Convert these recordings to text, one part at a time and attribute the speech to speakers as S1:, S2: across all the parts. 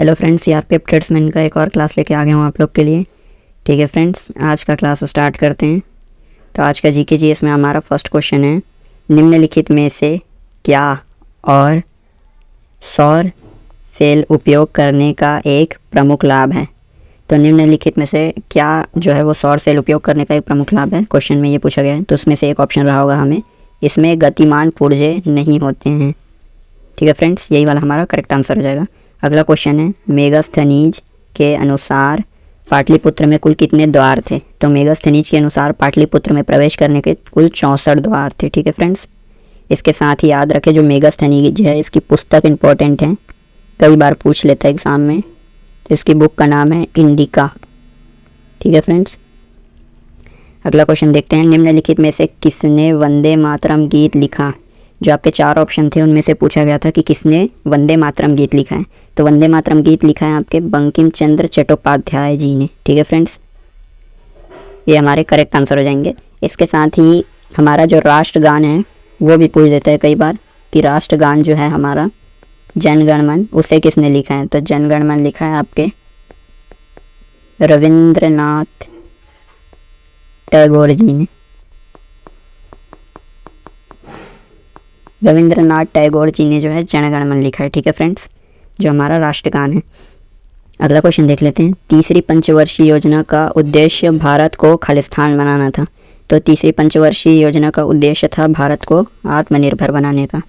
S1: Hello friends, CRPF tradesman का एक और क्लास लेके आ गया हूँ आप लोग के लिए। ठीक है फ्रेंड्स, आज का क्लास स्टार्ट करते हैं। तो आज का जीके जीएस में हमारा फर्स्ट क्वेश्चन है, निम्नलिखित में से क्या और सौर सेल उपयोग करने का एक प्रमुख लाभ है। तो निम्नलिखित में से क्या जो है वो सौर सेल उपयोग करने का एक प्रमुख लाभ है, क्वेश्चन में ये पूछा गया है। तो उसमें से एक ऑप्शन रहा होगा हमें, इसमें गतिमान पुर्जे नहीं होते हैं। ठीक है फ्रेंड्स, यही वाला हमारा करेक्ट आंसर हो जाएगा। अगला क्वेश्चन है, मेगास्थनीज के अनुसार पाटलिपुत्र में कुल कितने द्वार थे। तो मेगास्थनीज के अनुसार पाटलिपुत्र में प्रवेश करने के कुल 64 द्वार थे। ठीक है फ्रेंड्स, इसके साथ ही याद रखें जो मेगास्थनीज है इसकी पुस्तक इंपॉर्टेंट है, कई बार पूछ लेता है एग्जाम में। तो इसकी बुक का नाम है इंडिका। ठीक है फ्रेंड्स, अगला क्वेश्चन देखते हैं, निम्नलिखित में से किसने वंदे मातरम गीत लिखा। जो आपके 4 ऑप्शन थे उनमें से पूछा गया था कि किसने वंदे मातरम गीत लिखा है। तो वंदे मातरम गीत लिखा है आपके बंकिम चंद्र चट्टोपाध्याय जी ने। ठीक है फ्रेंड्स, ये हमारे करेक्ट आंसर हो जाएंगे। इसके साथ ही हमारा जो राष्ट्रगान है वो भी पूछ देता है कई बार कि राष्ट्रगान जो है हमारा जनगणमन, उसे किसने लिखा है। तो जनगणमन लिखा है आपके रविंद्रनाथ टैगोर जी ने। रविंद्रनाथ टैगोर जी ने जो है जनगणमन लिखा है। ठीक है फ्रेंड्स, जो हमारा राष्ट्रगान है। अगला क्वेश्चन देख लेते हैं, तीसरी पंचवर्षीय योजना का उद्देश्य भारत को खालिस्तान बनाना था। तो तीसरी पंचवर्षीय योजना का उद्देश्य था भारत को आत्मनिर्भर बनाने का।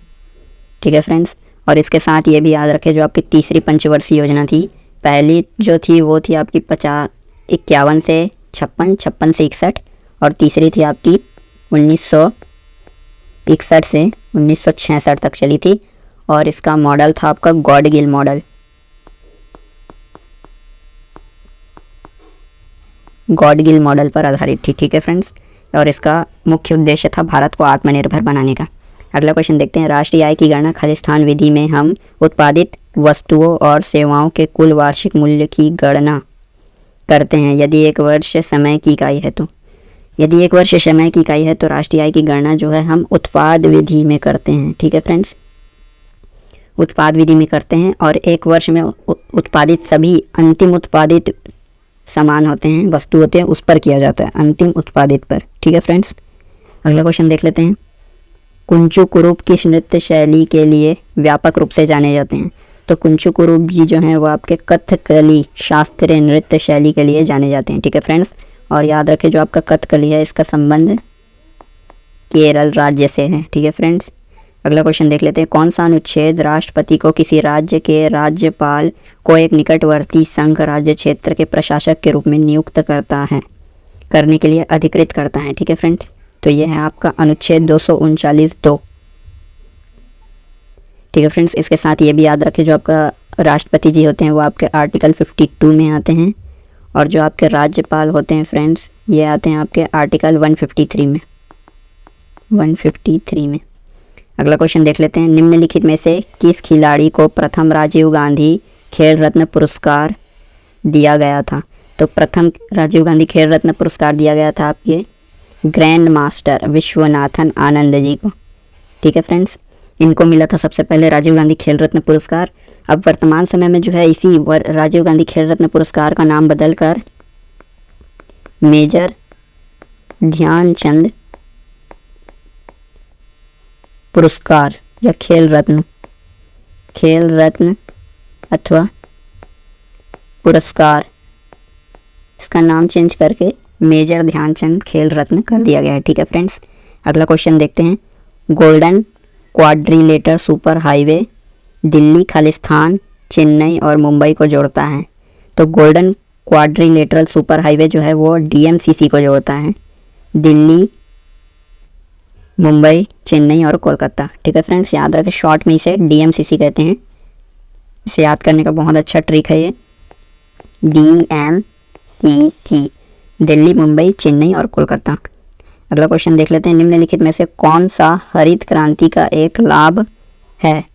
S1: ठीक है फ्रेंड्स, और इसके साथ ये भी याद रखें जो आपकी तीसरी पंचवर्षीय योजना थी, पहली जो थी वो थी आपकी 51 से 56, 56 से 61, और तीसरी थी आपकी 1961 से 1966 तक चली थी। और इसका मॉडल था आपका गॉडगिल मॉडल। गॉडगिल मॉडल पर आधारित थी। ठीक है फ्रेंड्स, और इसका मुख्य उद्देश्य था भारत को आत्मनिर्भर बनाने का। अगला क्वेश्चन देखते हैं, राष्ट्रीय आय की गणना खालिस्तान विधि में हम उत्पादित वस्तुओं और सेवाओं के कुल वार्षिक मूल्य की गणना करते हैं यदि एक वर्ष समय की इकाई है। तो यदि एक वर्ष समय की इकाई है तो राष्ट्रीय आय की गणना जो है हम उत्पाद विधि में करते हैं। ठीक है फ्रेंड्स, उत्पाद विधि में करते हैं, और एक वर्ष में उत्पादित सभी अंतिम उत्पादित सामान होते हैं, वस्तु होते हैं, उस पर किया जाता है, अंतिम उत्पादित पर। ठीक है फ्रेंड्स, अगला क्वेश्चन देख लेते हैं, कुंचु कुरूप किस नृत्य शैली के लिए व्यापक रूप से जाने जाते हैं। तो कुंचु कुरूप जी जो हैं वो आपके कथकली शास्त्रीय नृत्य शैली के लिए जाने जाते हैं। ठीक है फ्रेंड्स, और याद रखें जो आपका कथकली है इसका संबंध केरल राज्य से है। ठीक है फ्रेंड्स, अगला क्वेश्चन देख लेते हैं, कौन सा अनुच्छेद राष्ट्रपति को किसी राज्य के राज्यपाल को एक निकटवर्ती संघ राज्य क्षेत्र के प्रशासक के रूप में नियुक्त करने के लिए अधिकृत करता है। ठीक है फ्रेंड्स, तो यह है आपका अनुच्छेद 239(2). ठीक है फ्रेंड्स, इसके साथ ये भी याद रखें जो आपका राष्ट्रपति जी होते हैं वो आपके आर्टिकल 52 में आते हैं, और जो आपके राज्यपाल होते हैं फ्रेंड्स ये आते हैं आपके आर्टिकल 153 में। 153 में। अगला क्वेश्चन देख लेते हैं, निम्नलिखित में से किस खिलाड़ी को प्रथम राजीव गांधी खेल रत्न पुरस्कार दिया गया था। तो प्रथम राजीव गांधी खेल रत्न पुरस्कार दिया गया था आपके ग्रैंड मास्टर विश्वनाथन आनंद जी को। ठीक है फ्रेंड्स, इनको मिला था सबसे पहले राजीव गांधी खेल रत्न पुरस्कार। अब वर्तमान समय में जो है इसी राजीव गांधी खेल रत्न पुरस्कार का नाम बदलकर मेजर ध्यानचंद पुरस्कार या खेल रत्न अथवा पुरस्कार, इसका नाम चेंज करके मेजर ध्यानचंद खेल रत्न कर दिया गया है। ठीक है फ्रेंड्स, अगला क्वेश्चन देखते हैं, golden quadrilateral super highway Delhi, Khalistan, Chennai और मुंबई को जोड़ता है। तो गोल्डन क्वाड्रिलेटरल सुपर हाईवे जो है वो डीएमसीसी को जोड़ता है, दिल्ली, मुंबई, चेन्नई और कोलकाता। ठीक है फ्रेंड्स, याद रखें शॉर्ट में इसे डीएमसीसी कहते हैं। इसे याद करने का बहुत अच्छा ट्रिक है ये, डीएमसीसी, दिल्ली, मुंबई, चेन्नई और कोलकाता। अगला क्वेश्चन देख लेते हैं, निम्नलिखित में से कौन सा हरित क्रांति का एक लाभ है।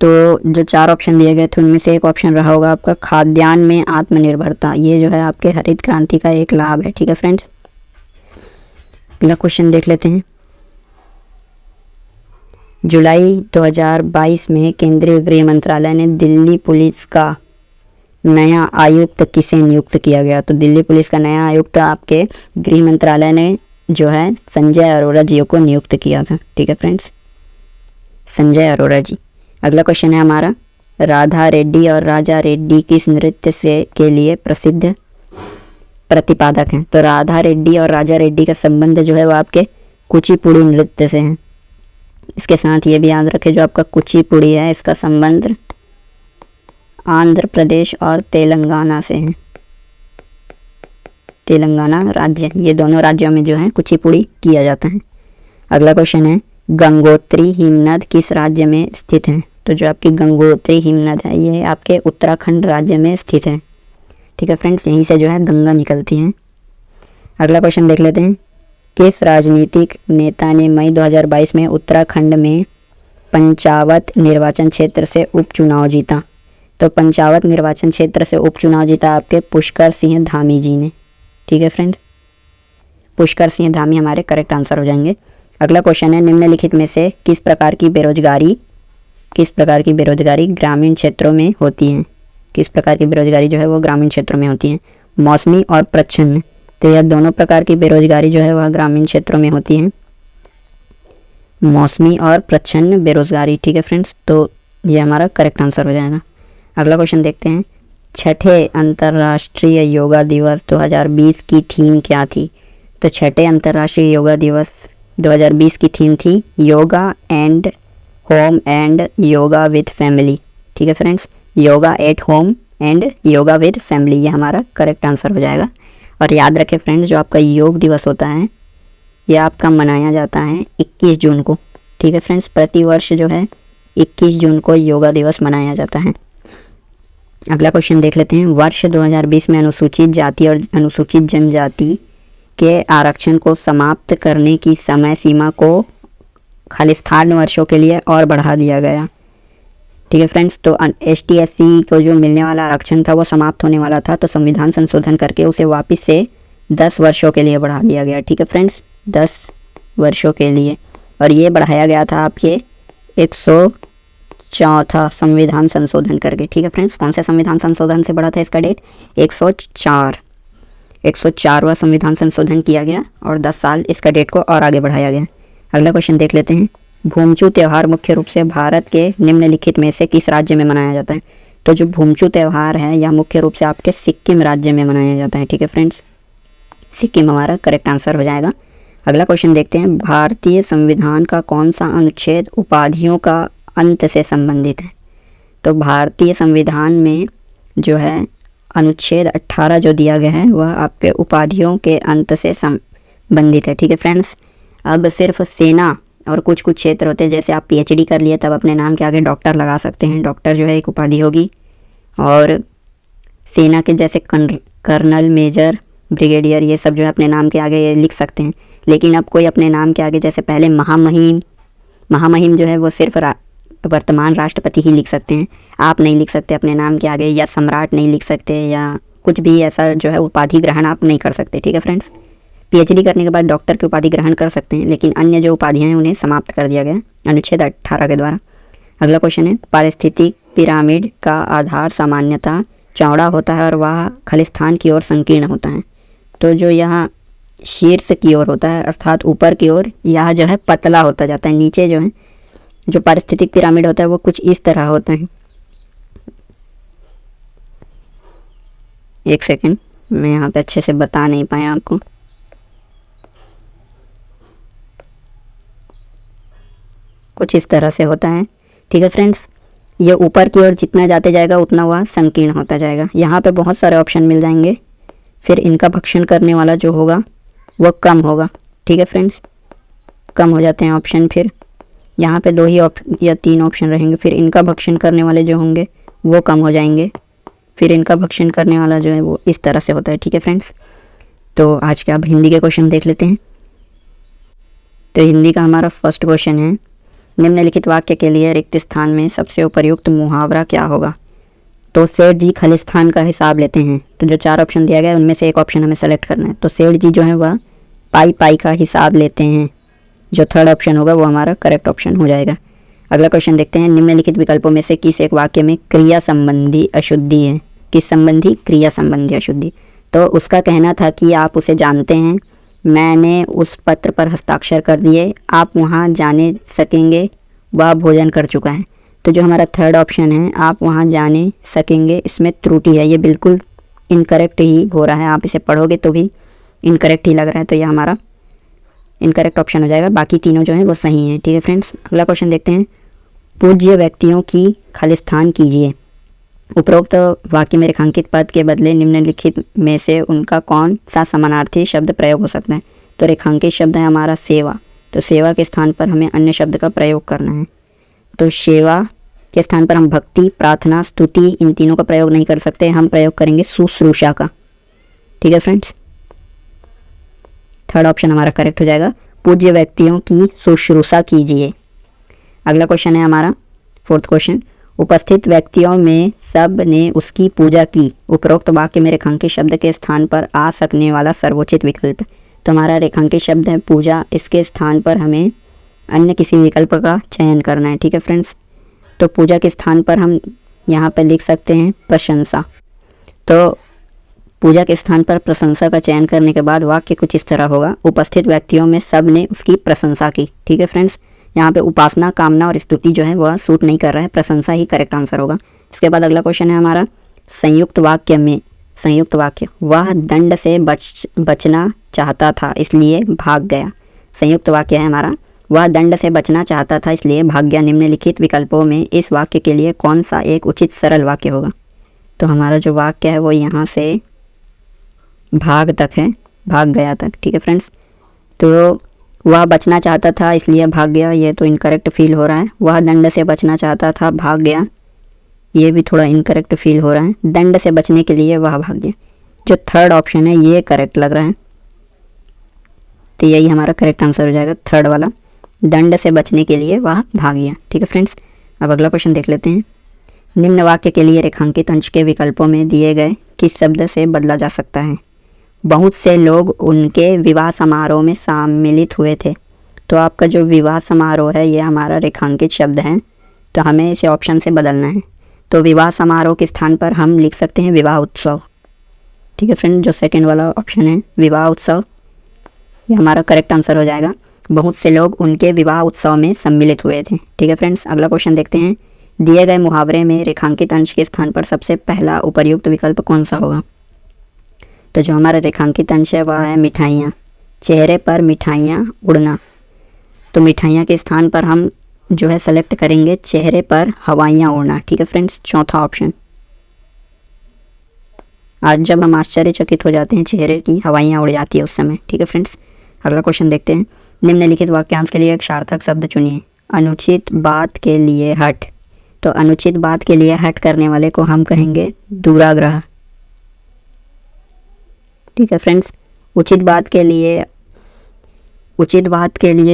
S1: तो जो 4 ऑप्शन दिए गए थे उनमें से एक ऑप्शन रहा होगा आपका खाद्यान्न में आत्मनिर्भरता। ये जो है आपके हरित क्रांति का एक लाभ है। ठीक है फ्रेंड्स, अगला क्वेश्चन देख लेते हैं, जुलाई 2022 में केंद्रीय गृह मंत्रालय ने दिल्ली पुलिस का नया आयुक्त किसे नियुक्त किया गया? तो दिल्ली पुलिस का नया आयुक्त आपके गृह मंत्रालय ने जो है संजय अरोड़ा जी को नियुक्त किया था। ठीक है फ्रेंड्स, संजय अरोड़ा जी। अगला क्वेश्चन है हमारा, राधा रेड्डी और राजा रेड्डी किस नृत्य से के लिए प्रसिद्ध प्रतिपादक हैं? तो राधा रेड्डी और राजा रेड्डी का संबंध जो है वो आपके कुचिपुड़ी नृत्य से है। इसके साथ ये भी याद रखें, जो आपका कुचिपुड़ी है इसका संबंध आंध्र प्रदेश और तेलंगाना से है। तेलंगाना राज्य, ये दोनों राज्यों में जो है कुचिपुड़ी किया जाता है। अगला क्वेश्चन है, गंगोत्री हिमनद किस राज्य में स्थित है? तो जो आपकी गंगोत्री हिमनद है ये आपके उत्तराखंड राज्य में स्थित है। ठीक है फ्रेंड्स, यहीं से जो है गंगा निकलती है। अगला क्वेश्चन देख लेते हैं, किस राजनीतिक नेता ने मई 2022 में उत्तराखंड में पंचावत निर्वाचन क्षेत्र से उपचुनाव जीता? तो पंचावत निर्वाचन क्षेत्र से उपचुनाव जीता आपके पुष्कर सिंह धामी जी ने। ठीक है फ्रेंड्स, पुष्कर सिंह धामी हमारे करेक्ट आंसर हो जाएंगे। अगला क्वेश्चन है, निम्नलिखित में से किस प्रकार की बेरोजगारी ग्रामीण क्षेत्रों में होती है? किस प्रकार की बेरोजगारी जो है वो ग्रामीण क्षेत्रों में होती है? मौसमी और प्रच्छन्न। तो यह दोनों प्रकार की बेरोजगारी जो है वह ग्रामीण क्षेत्रों में होती है, मौसमी और प्रच्छन्न बेरोजगारी। ठीक है फ्रेंड्स, तो ये हमारा करेक्ट आंसर हो जाएगा। अगला क्वेश्चन देखते हैं, छठे अंतर्राष्ट्रीय योगा दिवस 2020 की थीम क्या थी? तो छठे अंतर्राष्ट्रीय योगा दिवस 2020 की थीम थी yoga and home and yoga with family. ठीक है friends, yoga at home and yoga with family, ये हमारा करेक्ट आंसर हो जाएगा। और याद रखें फ्रेंड्स, जो आपका योग दिवस होता है ये आपका मनाया जाता है 21 जून को। ठीक है फ्रेंड्स, प्रतिवर्ष जो है 21 जून को योगा दिवस मनाया जाता है। अगला क्वेश्चन देख लेते हैं, वर्ष 2020 में अनुसूचित जाति और अनुसूचित जनजाति के आरक्षण को समाप्त करने की समय सीमा को खालिस्तान वर्षों के लिए और बढ़ा दिया गया। ठीक है फ्रेंड्स, तो ST SC को जो मिलने वाला आरक्षण था वो समाप्त होने वाला था, तो संविधान संशोधन करके उसे वापस से 10 वर्षों के लिए बढ़ा दिया गया। ठीक है फ्रेंड्स, 10 वर्षों के लिए, और ये बढ़ाया गया था आपके 104 संविधान संशोधन करके। ठीक है फ्रेंड्स, कौन से संविधान संशोधन से बढ़ा था इसका डेट? 104वां संविधान संशोधन किया गया और 10 साल इसका डेट को और आगे बढ़ाया गया। अगला क्वेश्चन देख लेते हैं, भूमचू त्यौहार मुख्य रूप से भारत के निम्नलिखित में से किस राज्य में मनाया जाता है? तो जो भूमचू त्यौहार है यह मुख्य रूप से आपके सिक्किम राज्य में मनाया जाता है। ठीक है फ्रेंड्स, सिक्किम हमारा करेक्ट आंसर हो जाएगा। अगला क्वेश्चन देखते हैं, भारतीय संविधान का कौन सा अनुच्छेद उपाधियों का अंत से संबंधित है? तो भारतीय संविधान में जो है अनुच्छेद 18 जो दिया गया है वह आपके उपाधियों के अंत से संबंधित है। ठीक है फ्रेंड्स, अब सिर्फ सेना और कुछ क्षेत्र होते हैं, जैसे आप PhD कर लिए तब अपने नाम के आगे डॉक्टर लगा सकते हैं, डॉक्टर जो है एक उपाधि होगी। और सेना के जैसे कर्नल, मेजर, ब्रिगेडियर, ये सब जो है अपने नाम के आगे ये लिख सकते हैं। लेकिन अब कोई अपने नाम के आगे जैसे पहले महामहिम जो है वो सिर्फ वर्तमान राष्ट्रपति ही लिख सकते हैं, आप नहीं लिख सकते अपने नाम के आगे, या सम्राट नहीं लिख सकते, या कुछ भी ऐसा जो है उपाधि ग्रहण आप नहीं कर सकते। ठीक है फ्रेंड्स, PhD करने के बाद डॉक्टर की उपाधि ग्रहण कर सकते हैं, लेकिन अन्य जो उपाधियां हैं उन्हें समाप्त कर दिया गया अनुच्छेद 18 के द्वारा। अगला क्वेश्चन है, पारिस्थितिक पिरामिड का आधार सामान्यतः चौड़ा होता है और वह खालिस्तान की ओर संकीर्ण होता है। तो जो यहाँ शीर्ष की ओर होता है अर्थात ऊपर की ओर, यह जो है पतला होता जाता है। नीचे जो है जो पारिस्थितिक पिरामिड होता है वो कुछ इस तरह होता है। एक सेकंड, मैं यहाँ पे अच्छे से बता नहीं पाया आपको। कुछ इस तरह से होता है। ठीक है फ्रेंड्स, ये ऊपर की ओर जितना जाते जाएगा उतना वह संकीर्ण होता जाएगा। यहाँ पे बहुत सारे ऑप्शन मिल जाएंगे, फिर इनका भक्षण करने वाला जो होगा वह कम होगा। ठीक है फ्रेंड्स, कम हो जाते हैं ऑप्शन, फिर यहाँ पे 2 ही या 3 ऑप्शन रहेंगे, फिर इनका भक्षण करने वाले जो होंगे वो कम हो जाएंगे, फिर इनका भक्षण करने वाला जो है वो इस तरह से होता है। ठीक है फ्रेंड्स, तो आज के आप हिंदी के क्वेश्चन देख लेते हैं। तो हिंदी का हमारा फर्स्ट क्वेश्चन है, निम्नलिखित वाक्य के लिए रिक्त स्थान में सबसे उपयुक्त मुहावरा क्या होगा? तो सेठ जी खालिस्तान का हिसाब लेते हैं। तो जो 4 ऑप्शन दिया गया है उनमें से एक ऑप्शन हमें सेलेक्ट करना है। तो सेठ जी जो है वह पाई का हिसाब लेते हैं, जो 3rd ऑप्शन होगा वो हमारा करेक्ट ऑप्शन हो जाएगा। अगला क्वेश्चन देखते हैं, निम्नलिखित विकल्पों में से किस एक वाक्य में क्रिया संबंधी अशुद्धि है? किस संबंधी? क्रिया संबंधी अशुद्धि। तो उसका कहना था कि आप उसे जानते हैं, मैंने उस पत्र पर हस्ताक्षर कर दिए, आप वहाँ जाने सकेंगे, वह भोजन कर चुका है। तो जो हमारा थर्ड ऑप्शन है, आप वहाँ जाने सकेंगे, इसमें त्रुटि है, ये बिल्कुल इनकरेक्ट ही हो रहा है। आप इसे पढ़ोगे तो भी इनकरेक्ट ही लग रहा है, तो ये हमारा इनकरेक्ट ऑप्शन हो जाएगा। बाकी तीनों जो हैं वो सही हैं। ठीक है फ्रेंड्स, अगला क्वेश्चन देखते हैं। पूज्य व्यक्तियों की खालिस्तान कीजिए। उपरोक्त वाक्य में रेखांकित पद के बदले निम्नलिखित में से उनका कौन सा समानार्थी शब्द प्रयोग हो सकता है? तो रेखांकित शब्द है हमारा सेवा, तो सेवा के स्थान पर हमें अन्य शब्द का प्रयोग करना है। तो सेवा के स्थान पर हम भक्ति, प्रार्थना, स्तुति, इन तीनों का प्रयोग नहीं कर सकते, हम प्रयोग करेंगे शुश्रूषा का। ठीक है फ्रेंड्स, थर्ड ऑप्शन हमारा करेक्ट हो जाएगा, पूज्य व्यक्तियों की शुश्रूषा कीजिए। अगला क्वेश्चन है हमारा फोर्थ क्वेश्चन। उपस्थित व्यक्तियों में सब ने उसकी पूजा की। उपरोक्त वाक्य में रेखांकित शब्द के स्थान पर आ सकने वाला सर्वोचित विकल्प। तो हमारा रेखांकित शब्द है पूजा, इसके स्थान पर हमें अन्य किसी विकल्प का चयन करना है। ठीक है फ्रेंड्स, तो पूजा के स्थान पर हम यहाँ पर लिख सकते हैं प्रशंसा। तो पूजा के स्थान पर प्रशंसा का चयन करने के बाद वाक्य कुछ इस तरह होगा, उपस्थित व्यक्तियों में सब ने उसकी प्रशंसा की। ठीक है फ्रेंड्स, यहाँ पे उपासना, कामना और स्तुति जो है वह सूट नहीं कर रहा है, प्रशंसा ही करेक्ट आंसर होगा। इसके बाद अगला क्वेश्चन है हमारा संयुक्त वाक्य में, संयुक्त वाक्य, वह दंड से बचना चाहता था इसलिए भाग गया। संयुक्त वाक्य है हमारा, वह दंड से बचना चाहता था इसलिए भाग गया। निम्नलिखित विकल्पों में इस वाक्य के लिए कौन सा एक उचित सरल वाक्य होगा? तो हमारा जो वाक्य है वो यहाँ से भाग तक है, भाग गया तक। ठीक है फ्रेंड्स, तो वह बचना चाहता था इसलिए भाग गया, ये तो इनकरेक्ट फील हो रहा है। वह दंड से बचना चाहता था, भाग गया, ये भी थोड़ा इनकरेक्ट फील हो रहा है। दंड से बचने के लिए वह भाग गया, जो थर्ड ऑप्शन है ये करेक्ट लग रहा है, तो यही हमारा करेक्ट आंसर हो जाएगा, थर्ड वाला, दंड से बचने के लिए वह भाग गया। ठीक है फ्रेंड्स, अब अगला क्वेश्चन देख लेते हैं। निम्न वाक्य के लिए रेखांकित अंश के विकल्पों में दिए गए किस शब्द से बदला जा सकता है? बहुत से लोग उनके विवाह समारोह में सम्मिलित हुए थे। तो आपका जो विवाह समारोह है ये हमारा रेखांकित शब्द है, तो हमें इसे ऑप्शन से बदलना है। तो विवाह समारोह के स्थान पर हम लिख सकते हैं विवाह उत्सव। ठीक है फ्रेंड, जो सेकंड वाला ऑप्शन है विवाह उत्सव, ये हमारा करेक्ट आंसर हो जाएगा। बहुत से लोग उनके विवाह उत्सव में सम्मिलित हुए थे। ठीक है फ्रेंड्स, अगला क्वेश्चन देखते हैं। दिए गए मुहावरे में रेखांकित अंश के स्थान पर सबसे पहला उपर्युक्त विकल्प कौन सा होगा? तो जो हमारा रेखांकित अंश है वह है मिठाइयाँ। चेहरे पर मिठाइयाँ उड़ना, तो मिठाइयाँ के स्थान पर हम जो है सेलेक्ट करेंगे चेहरे पर हवाइयाँ उड़ना। ठीक है फ्रेंड्स, चौथा ऑप्शन। आज जब हम आश्चर्यचकित हो जाते हैं, चेहरे की हवाइयाँ उड़ जाती है उस समय। ठीक है फ्रेंड्स, अगला क्वेश्चन देखते हैं। निम्नलिखित वाक्यांश के लिए एक सार्थक शब्द चुनिए। अनुचित बात के लिए हट, तो अनुचित बात के लिए हट करने वाले को हम कहेंगे दुराग्रह। ठीक है फ्रेंड्स, उचित बात के लिए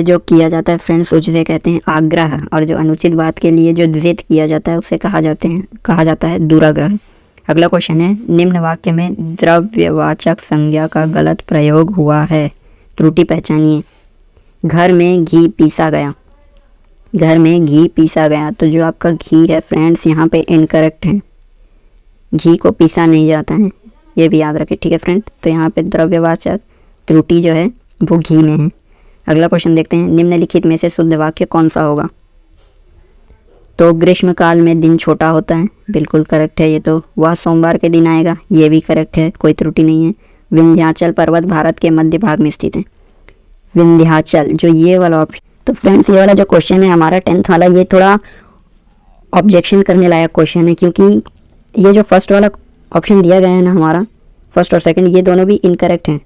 S1: जो किया जाता है फ्रेंड्स उसे कहते हैं आग्रह, और जो अनुचित बात के लिए जो जिद किया जाता है उसे कहा जाता है दुराग्रह। अगला क्वेश्चन है, निम्न वाक्य में द्रव्यवाचक संज्ञा का गलत प्रयोग हुआ है, त्रुटि पहचानिए। घर में घी पीसा गया, घर में घी पीसा गया, तो जो आपका घी है फ्रेंड्स यहाँ पे इनकरेक्ट है, घी को पीसा नहीं जाता है, ये भी याद रखें। ठीक है फ्रेंड, तो यहाँ पे द्रव्यवाचक त्रुटि जो है वो घी में है। अगला क्वेश्चन देखते हैं। निम्नलिखित में से शुद्ध वाक्य कौन सा होगा? तो ग्रीष्म काल में दिन छोटा होता है, बिल्कुल करेक्ट है ये तो। वह सोमवार के दिन आएगा, ये भी करेक्ट है, कोई त्रुटि नहीं है। विंध्याचल पर्वत भारत के मध्य भाग में स्थित है। विंध्याचल, जो ये वाला ऑप्शन, तो फ्रेंड्स ये वाला जो क्वेश्चन है हमारा 10th वाला, ये थोड़ा ऑब्जेक्शन करने लायक क्वेश्चन है, क्योंकि ये जो फर्स्ट वाला ऑप्शन दिया गया है ना हमारा, फर्स्ट और सेकंड, ये दोनों भी इनकरेक्ट हैं।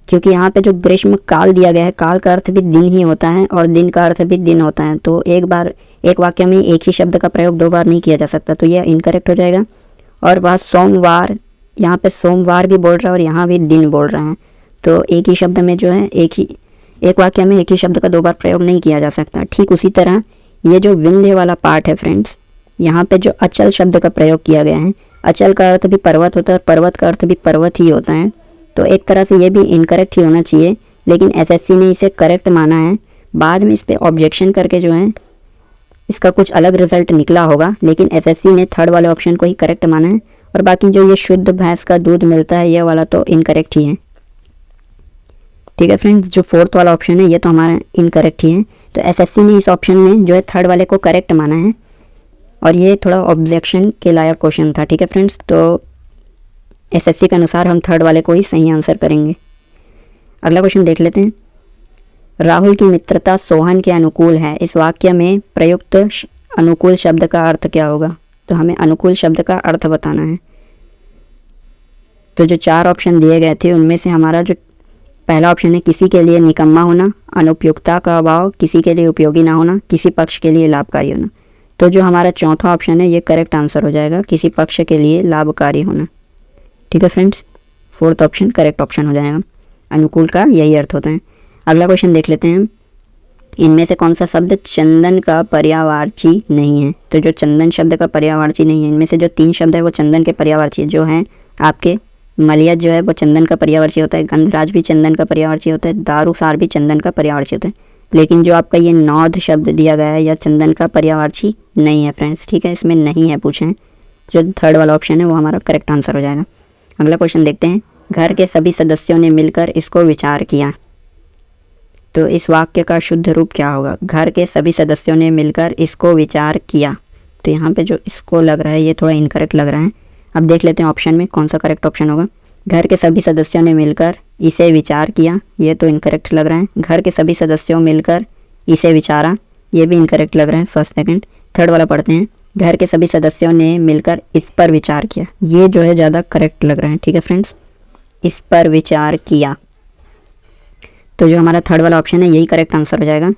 S1: क्योंकि यहाँ पे जो ग्रीष्म काल दिया गया है, काल का अर्थ भी दिन ही होता है और दिन का अर्थ भी दिन होता है, तो एक वाक्य में एक ही शब्द का प्रयोग दो बार नहीं किया जा सकता, तो यह इनकरेक्ट हो जाएगा। और वह सोमवार, यहाँ पे सोमवार भी बोल रहा है और यहाँ भी दिन बोल रहा है, तो एक ही शब्द में जो है एक वाक्य में एक ही शब्द का दो बार प्रयोग नहीं किया जा सकता। ठीक उसी तरह ये जो विंध्य वाला पार्ट है फ्रेंड्स, यहाँ पे जो अचल शब्द का प्रयोग किया गया है, अचल का अर्थ भी पर्वत होता है और पर्वत का अर्थ भी पर्वत ही होता है, तो एक तरह से ये भी इनकरेक्ट ही होना चाहिए, लेकिन एसएससी ने इसे करेक्ट माना है। बाद में इस पर ऑब्जेक्शन करके जो है इसका कुछ अलग रिजल्ट निकला होगा, लेकिन एसएससी ने थर्ड वाले ऑप्शन को ही करेक्ट माना है और बाकी जो ये शुद्ध भैंस का दूध मिलता है ये वाला तो इनकरेक्ट ही है। ठीक है फ्रेंड्स, जो फोर्थ वाला ऑप्शन है ये तो हमारा इनकरेक्ट ही है। तो एसएससी ने इस ऑप्शन में जो है थर्ड वाले को करेक्ट माना है और ये थोड़ा ऑब्जेक्शन के लायक क्वेश्चन था। ठीक है फ्रेंड्स, तो एसएससी के अनुसार हम थर्ड वाले को ही सही आंसर करेंगे। अगला क्वेश्चन देख लेते हैं। राहुल की मित्रता सोहन के अनुकूल है, इस वाक्य में प्रयुक्त अनुकूल शब्द का अर्थ क्या होगा? तो हमें अनुकूल शब्द का अर्थ बताना है। तो जो 4 ऑप्शन दिए गए थे उनमें से हमारा जो पहला ऑप्शन है किसी के लिए निकम्मा होना, अनुपयुक्तता का अभाव, किसी के लिए उपयोगी ना होना, किसी पक्ष के लिए लाभकारी होना। तो जो हमारा चौथा ऑप्शन है ये करेक्ट आंसर हो जाएगा, किसी पक्ष के लिए लाभकारी होना। ठीक है friends, fourth option correct option हो जाएगा। अनुकूल का यही अर्थ होता है। अगला क्वेश्चन देख लेते हैं। इनमें से कौन सा शब्द चंदन का पर्यायवाची नहीं है? तो जो चंदन शब्द का पर्यायवाची नहीं है, इनमें से जो 3 शब्द है वो चंदन के पर्यायवाची जो हैं आपके मलियत जो है वो चंदन का पर्यायवाची होता है, गंधराज भी चंदन का पर्यायवाची होता है, दारूसार भी चंदन का पर्यायवाची होता है। लेकिन जो आपका ये नौध शब्द दिया गया है यह चंदन का पर्यायवाची नहीं है फ्रेंड्स। ठीक है, इसमें नहीं है पूछे हैं। जो थर्ड वाला ऑप्शन है वो हमारा करेक्ट आंसर हो जाएगा। अगला क्वेश्चन देखते हैं। घर के सभी सदस्यों ने मिलकर इसको विचार किया, तो इस वाक्य का शुद्ध रूप क्या होगा? घर के सभी सदस्यों ने मिलकर इसको विचार किया। तो यहाँ पे जो इसको लग रहा है ये थोड़ा इनकरेक्ट लग रहा है। अब देख लेते हैं ऑप्शन में कौन सा करेक्ट ऑप्शन होगा। घर के सभी सदस्यों ने मिलकर इसे विचार किया, ये तो इनकरेक्ट लग रहा है। घर के सभी सदस्यों मिलकर इसे विचारा, ये भी इनकरेक्ट लग रहा है। फर्स्ट सेकंड थर्ड वाला पढ़ते हैं। घर के सभी सदस्यों ने मिलकर इस पर विचार किया, ये जो है ज़्यादा करेक्ट लग रहा है। ठीक है फ्रेंड्स, इस पर विचार किया, तो जो हमारा थर्ड वाला ऑप्शन है यही करेक्ट आंसर हो जाएगा।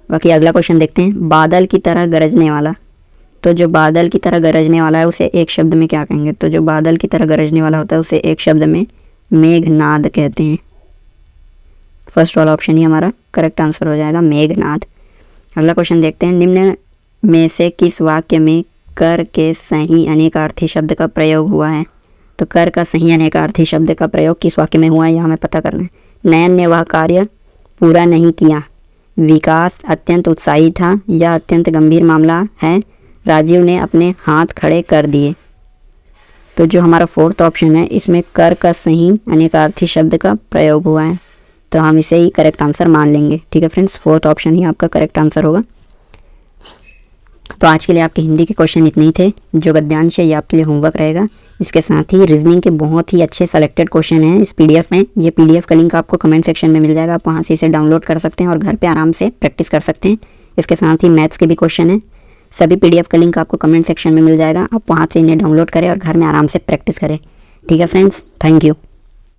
S1: बाकी अगला क्वेश्चन देखते हैं। बादल की तरह गरजने वाला, तो जो बादल की तरह गरजने वाला है उसे एक शब्द में क्या कहेंगे? तो जो बादल की तरह गरजने वाला होता है उसे एक शब्द में मेघनाद कहते हैं। फर्स्ट वाला ऑप्शन ही हमारा करेक्ट आंसर हो जाएगा, मेघनाद। अगला क्वेश्चन देखते हैं। निम्न में से किस वाक्य में कर के सही अनेकार्थी शब्द का प्रयोग हुआ है? तो कर का सही अनेकार्थी शब्द का प्रयोग किस वाक्य में हुआ है यह हमें पता करना है। नयन ने वह कार्य पूरा नहीं किया, विकास अत्यंत उत्साही था, यह अत्यंत गंभीर मामला है, राजीव ने अपने हाथ खड़े कर दिए। तो जो हमारा फोर्थ ऑप्शन है इसमें कर का सही अनेकार्थी शब्द का प्रयोग हुआ है, तो हम इसे ही करेक्ट आंसर मान लेंगे। ठीक है फ्रेंड्स, फोर्थ ऑप्शन ही आपका करेक्ट आंसर होगा। तो आज के लिए आपके हिंदी के क्वेश्चन इतने ही थे। जो गद्यांश है ये आपके लिए होमवर्क रहेगा। इसके साथ ही रीजनिंग के बहुत ही अच्छे सेलेक्टेड क्वेश्चन हैं इस पीडीएफ में। ये पीडीएफ का लिंक आपको कमेंट सेक्शन में मिल जाएगा, आप वहाँ से इसे डाउनलोड कर सकते हैं और घर पे आराम से प्रैक्टिस कर सकते हैं। इसके साथ ही मैथ्स के भी क्वेश्चन हैं, सभी पीडीएफ का लिंक आपको कमेंट सेक्शन में मिल जाएगा, आप वहाँ से इन्हें डाउनलोड करें और घर में आराम से प्रैक्टिस करें। ठीक है फ्रेंड्स, थैंक यू।